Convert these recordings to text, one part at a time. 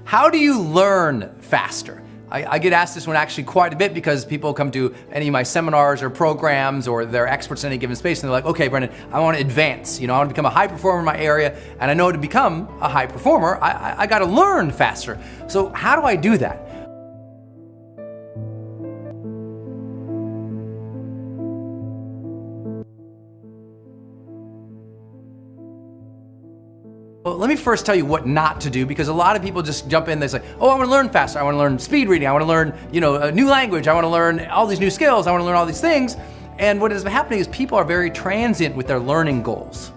How do you learn faster? I get asked this one actually quite a bit because people come to any of my seminars or programs or they're experts in any given space and they're like, okay, Brendon, I want to advance. I want to become a high performer in my area, and I know to become a high performer, I got to learn faster. So how do I do that? Well, let me first tell you what not to do, because a lot of people just jump in, they say, oh, I want to learn faster, I want to learn speed reading, I want to learn a new language, I want to learn all these new skills, I want to learn all these things. And what is happening is people are very transient with their learning goals.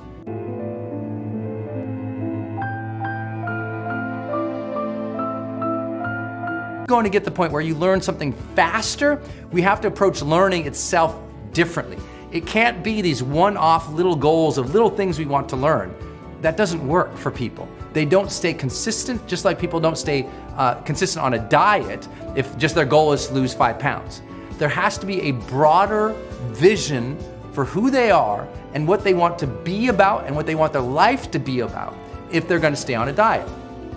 Going to get the point where you learn something faster, we have to approach learning itself differently. It can't be these one-off little goals of little things we want to learn. That doesn't work for people. They don't stay consistent, just like people don't stay consistent on a diet if just their goal is to lose 5 pounds. There has to be a broader vision for who they are and what they want to be about and what they want their life to be about if they're going to stay on a diet.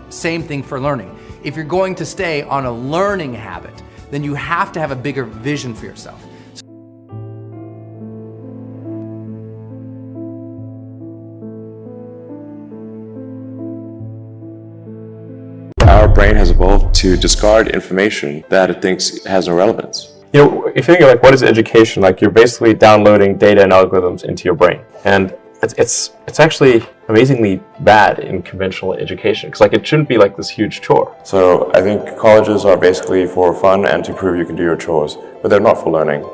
Same thing for learning. If you're going to stay on a learning habit, then you have to have a bigger vision for yourself. Our brain has evolved to discard information that it thinks has no relevance. If you think of what is education, you're basically downloading data and algorithms into your brain. And it's actually amazingly bad in conventional education, because it shouldn't be this huge chore. So I think colleges are basically for fun and to prove you can do your chores, but they're not for learning.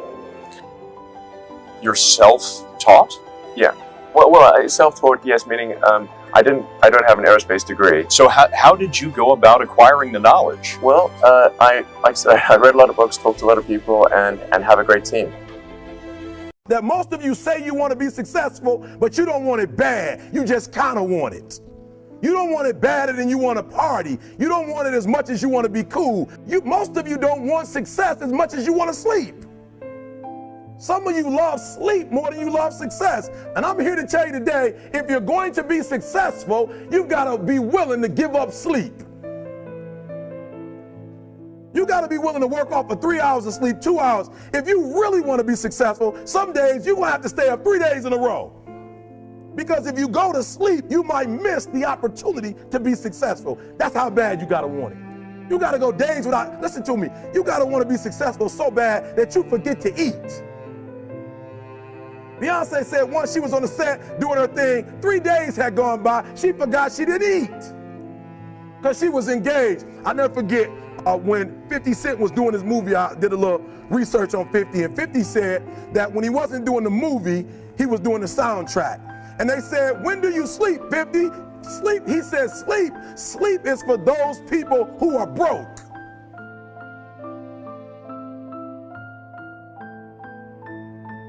You're self-taught? Yeah. Well, self-taught, yes, meaning I don't have an aerospace degree. So how did you go about acquiring the knowledge? Well, I read a lot of books, talked to a lot of people, and have a great team. That most of you say you want to be successful, but you don't want it bad. You just kind of want it. You don't want it badder than you want to party. You don't want it as much as you want to be cool. Most of you don't want success as much as you want to sleep. Some of you love sleep more than you love success. And I'm here to tell you today, if you're going to be successful, you've got to be willing to give up sleep. You got to be willing to work off for 3 hours of sleep, 2 hours. If you really want to be successful, some days you're going to have to stay up 3 days in a row. Because if you go to sleep, you might miss the opportunity to be successful. That's how bad you got to want it. You got to go days without, listen to me, you got to want to be successful so bad that you forget to eat. Beyonce said once she was on the set doing her thing, 3 days had gone by, she forgot she didn't eat because she was engaged. I never forget when 50 Cent was doing his movie, I did a little research on 50, and 50 said that when he wasn't doing the movie, he was doing the soundtrack. And they said, when do you sleep, 50? Sleep, he said, sleep is for those people who are broke.